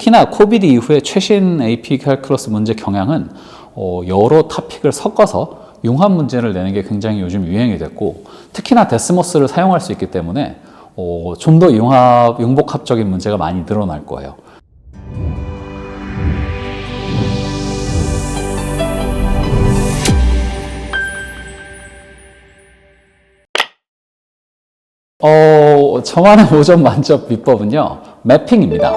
특히나 코비드 이후에 최신 AP 캘큘러스 문제 경향은 여러 토픽을 섞어서 융합 문제를 내는 게 굉장히 요즘 유행이 됐고, 특히나 데스모스를 사용할 수 있기 때문에 좀 더 융복합적인 문제가 많이 늘어날 거예요. 저만의 5점 만점 비법은요, 매핑입니다.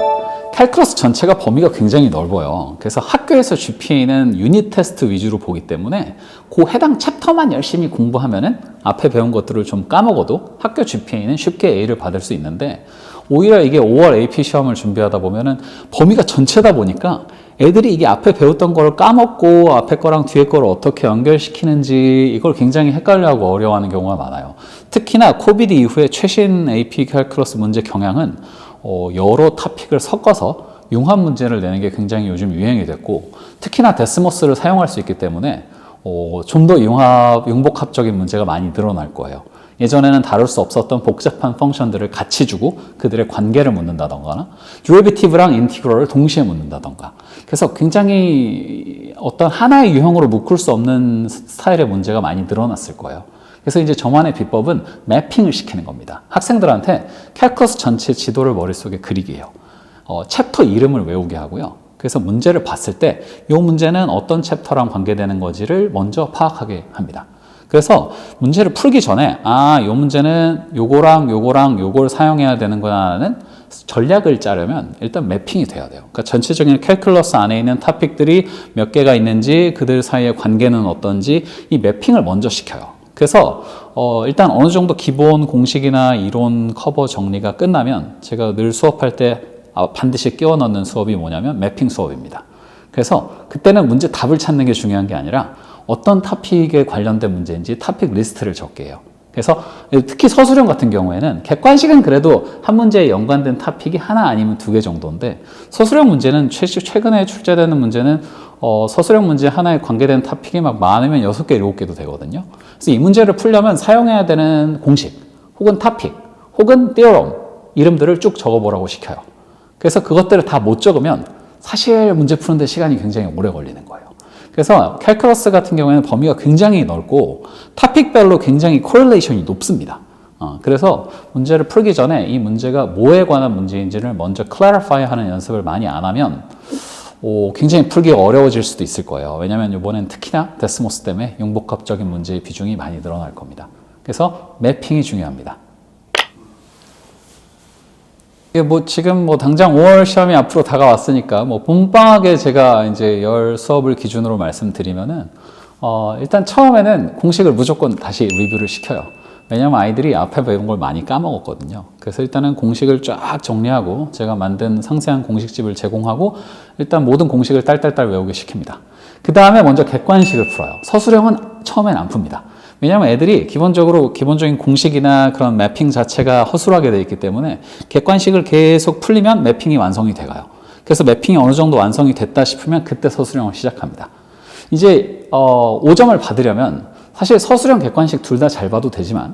캘큘러스 전체가 범위가 굉장히 넓어요. 그래서 학교에서 GPA는 유닛 테스트 위주로 보기 때문에 그 해당 챕터만 열심히 공부하면은 앞에 배운 것들을 좀 까먹어도 학교 GPA는 쉽게 A를 받을 수 있는데, 오히려 이게 5월 AP 시험을 준비하다 보면은 범위가 전체다 보니까 애들이 이게 앞에 배웠던 걸 까먹고 앞에 거랑 뒤에 거를 어떻게 연결시키는지 이걸 굉장히 헷갈려하고 어려워하는 경우가 많아요. 특히나 코비드 이후에 최신 AP 캘큘러스 문제 경향은 여러 토픽을 섞어서 융합 문제를 내는 게 굉장히 요즘 유행이 됐고, 특히나 데스모스를 사용할 수 있기 때문에 좀 더 융복합적인 문제가 많이 늘어날 거예요. 예전에는 다룰 수 없었던 복잡한 펑션들을 같이 주고 그들의 관계를 묻는다던가, 데리베티브랑 인티그럴을 동시에 묻는다던가, 그래서 굉장히 어떤 하나의 유형으로 묶을 수 없는 스타일의 문제가 많이 늘어났을 거예요. 그래서 이제 저만의 비법은 매핑을 시키는 겁니다. 학생들한테 캘큘러스 전체 지도를 머릿속에 그리게 해요. 챕터 이름을 외우게 하고요. 그래서 문제를 봤을 때 이 문제는 어떤 챕터랑 관계되는 건지를 먼저 파악하게 합니다. 그래서 문제를 풀기 전에 이 문제는 요거랑 요걸 사용해야 되는구나라는 전략을 짜려면 일단 매핑이 돼야 돼요. 그러니까 전체적인 캘큘러스 안에 있는 토픽들이 몇 개가 있는지, 그들 사이의 관계는 어떤지 이 매핑을 먼저 시켜요. 그래서 일단 어느 정도 기본 공식이나 이론 커버 정리가 끝나면 제가 늘 수업할 때 반드시 끼워 넣는 수업이 뭐냐면 매핑 수업입니다. 그래서 그때는 문제 답을 찾는 게 중요한 게 아니라 어떤 토픽에 관련된 문제인지 토픽 리스트를 적게 해요. 그래서 특히 서술형 같은 경우에는 객관식은 그래도 한 문제에 연관된 토픽이 하나 아니면 2개 정도인데, 서술형 문제는 최근에 출제되는 문제는 서술형 문제 하나에 관계된 토픽이 막 많으면 6개, 7개도 되거든요. 그래서 이 문제를 풀려면 사용해야 되는 공식 혹은 토픽 혹은 theorem 이름들을 쭉 적어보라고 시켜요. 그래서 그것들을 다 못 적으면 사실 문제 푸는데 시간이 굉장히 오래 걸리는 거예요. 그래서 캘큘러스 같은 경우에는 범위가 굉장히 넓고 토픽별로 굉장히 코릴레이션이 높습니다. 그래서 문제를 풀기 전에 이 문제가 뭐에 관한 문제인지를 먼저 clarify 하는 연습을 많이 안 하면 굉장히 풀기가 어려워질 수도 있을 거예요. 왜냐하면 이번엔 특히나 데스모스 때문에 융복합적인 문제의 비중이 많이 늘어날 겁니다. 그래서 매핑이 중요합니다. 지금 당장 5월 시험이 앞으로 다가왔으니까 봄방학에 제가 이제 열 수업을 기준으로 말씀드리면은 일단 처음에는 공식을 무조건 다시 리뷰를 시켜요. 왜냐하면 아이들이 앞에 배운 걸 많이 까먹었거든요. 그래서 일단은 공식을 쫙 정리하고 제가 만든 상세한 공식집을 제공하고 일단 모든 공식을 딸딸딸 외우게 시킵니다. 그 다음에 먼저 객관식을 풀어요. 서술형은 처음엔 안 풉니다. 왜냐하면 애들이 기본적인 공식이나 그런 매핑 자체가 허술하게 되어 있기 때문에 객관식을 계속 풀리면 매핑이 완성이 돼가요. 그래서 매핑이 어느 정도 완성이 됐다 싶으면 그때 서술형을 시작합니다. 이제 5점을 받으려면 사실 서술형, 객관식 둘 다 잘 봐도 되지만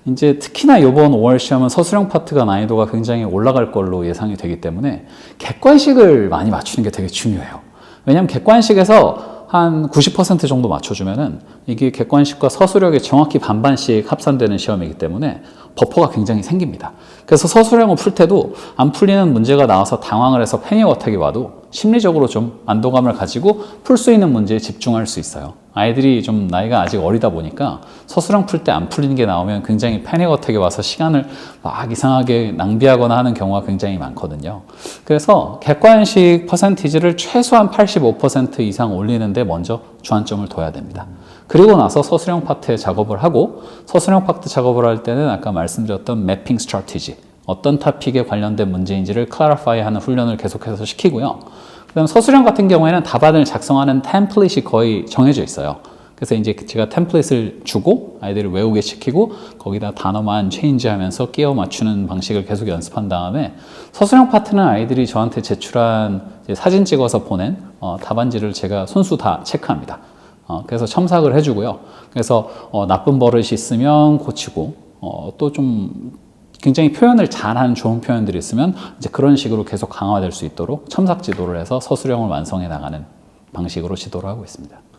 이제 특히나 이번 5월 시험은 서술형 파트가 난이도가 굉장히 올라갈 걸로 예상이 되기 때문에 객관식을 많이 맞추는 게 되게 중요해요. 왜냐하면 객관식에서 한 90% 정도 맞춰주면은 이게 객관식과 서술형이 정확히 반반씩 합산되는 시험이기 때문에 버퍼가 굉장히 생깁니다. 그래서 서술형을 풀 때도 안 풀리는 문제가 나와서 당황을 해서 패닉 어택이 와도 심리적으로 좀 안도감을 가지고 풀 수 있는 문제에 집중할 수 있어요. 아이들이 좀 나이가 아직 어리다 보니까 서술형 풀 때 안 풀리는 게 나오면 굉장히 패닉 어택이 와서 시간을 막 이상하게 낭비하거나 하는 경우가 굉장히 많거든요. 그래서 객관식 퍼센티지를 최소한 85% 이상 올리는데 먼저 주안점을 둬야 됩니다. 그리고 나서 서술형 파트에 작업을 하고, 서술형 파트 작업을 할 때는 아까 말씀드렸던 매핑 스트래티지, 어떤 토픽에 관련된 문제인지를 클래리파이 하는 훈련을 계속해서 시키고요. 그다음 서술형 같은 경우에는 답안을 작성하는 템플릿이 거의 정해져 있어요. 그래서 이제 제가 템플릿을 주고 아이들을 외우게 시키고 거기다 단어만 체인지하면서 끼워 맞추는 방식을 계속 연습한 다음에 서술형 파트는 아이들이 저한테 제출한 사진 찍어서 보낸 답안지를 제가 손수 다 체크합니다. 그래서 첨삭을 해주고요. 그래서 나쁜 버릇이 있으면 고치고 또 좀 굉장히 표현을 잘하는 좋은 표현들이 있으면 이제 그런 식으로 계속 강화될 수 있도록 첨삭 지도를 해서 서술형을 완성해 나가는 방식으로 시도를 하고 있습니다.